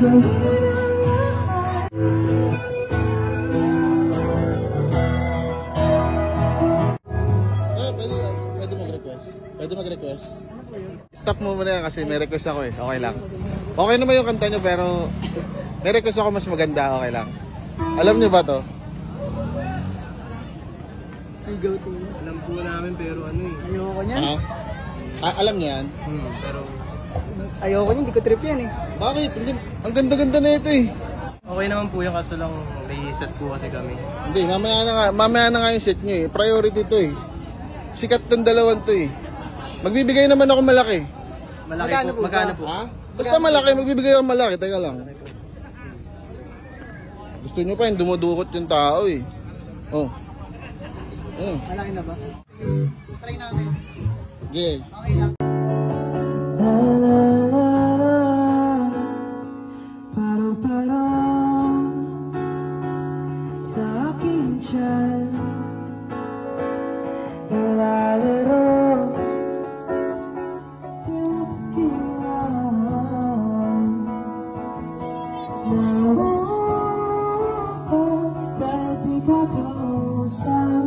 Pwede mag-request. Pwede mag-request. Stop mo muna yan kasi may request ako eh. Okay lang. Okay naman yung kanta nyo pero may request ako mas maganda. Okay lang. Alam nyo ba to? Go to. Alam po namin pero ano eh. Ayoko niyan. Alam niyo yan? Pero ayoko niyan, hindi ko trip yan eh. Bakit? Ang ganda-ganda na ito eh. Okay naman po yung kaso lang may set po kasi kami. Hindi, mamaya na nga yung set nyo eh. Priority to eh. Sikat tong dalawang to eh. Magbibigay naman ako malaki. Malaki po. Magkano po? Ha? Basta malaki, magbibigay ako malaki. Teka lang. Gusto nyo pa yung dumudukot yung tao eh. Oh. Malaki na ba? Try namin. Okay. Okay lang. Parang sa aking tiyan nalalaro dahil di ka kausap.